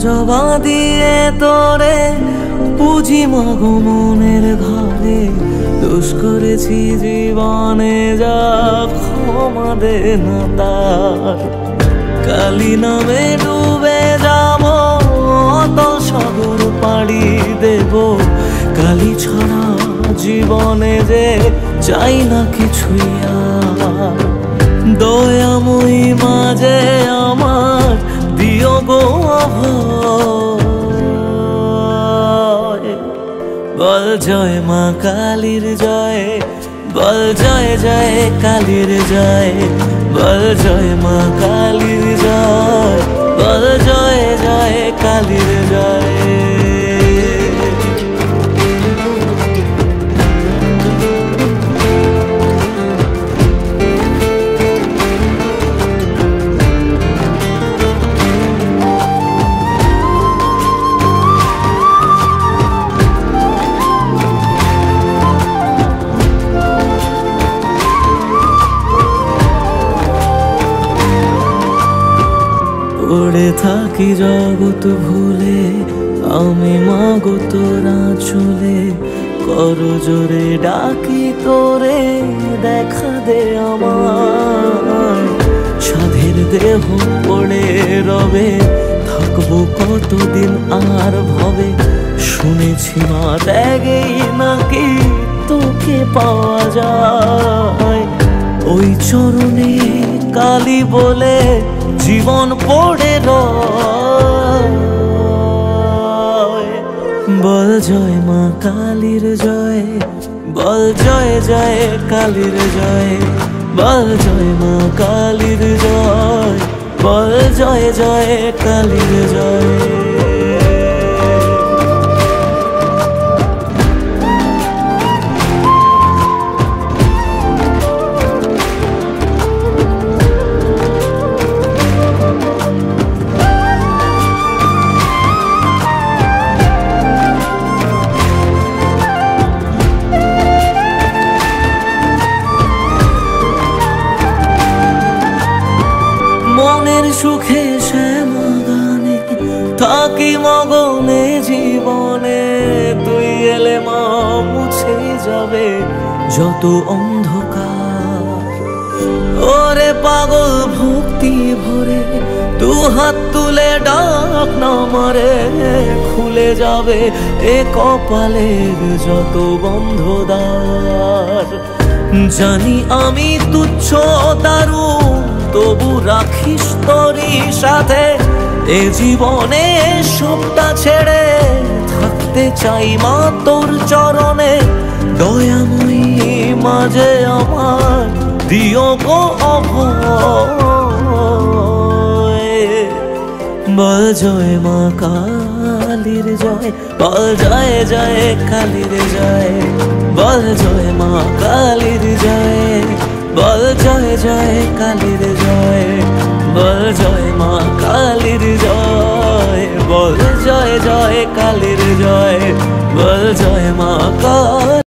জবা দিয়ে তোরে পুজি মাগো মনের ঘরে, দোষ করেছি জীবনে যা ক্ষমা দে না তার। কালী নামে ডুবে যাব অতল সাগর পাড়ি দেব, কালী ছাড়া জীবনে যে চাই না কিছুই আর। দয়াময়ী মাঝে আমার দিও গো অভয়, বল জয় মা কালীর জয়, বল জয় জয় কালীর জয়, বল জয় মা কালীর জয়, বল জয় জয় কালীর জয়। পড়ে থাকি জগৎ ভুলে আমি মাগো তোরা চলে, কর জোরে ডাকি তোরে দেখা দে আমার। সাধের দেহ পড়ে রবে থাকবো কতদিন আর ভবে, শুনেছি মা ত্যাগেই নাকি তোকে পাওয়া যায়। ওই চরণে কালী বলে জীবন পড়ে রয়, বল জয় মা কালীর জয়, বল জয় জয় কালীর জয়, বল জয় মা কালীর জয়, বল জয় জয় কালীর জয়। মনের সুখে শ্যামা গানে থাকি মগনে জীবনে, তুই এলে মা মুছে যাবে যত অন্ধকার। ওরে পাগল ভক্তি ভরে তু হাত তুলে ডাক না মারে, খুলে যাবে এ কপালের যত বন্ধ দ্বার। জানি আমি তুচ্ছ দারু তবু রাখিস তোরই সাথে, এ জীবনে সবটা ছেড়ে থাকতে চাই মা তোর চরণে। দয়াময়ী মাঝে আমার দিও গো অভয়, বল জয় মা কালীর জয়, বল জয় জয় কালীর জয়, বল জয় মা কালীর জয়, বল জয় জয় কালীর জয়, বল জয় মা কালীর জয়, বল জয় জয় কালীর জয়, বল জয় মা কালীর।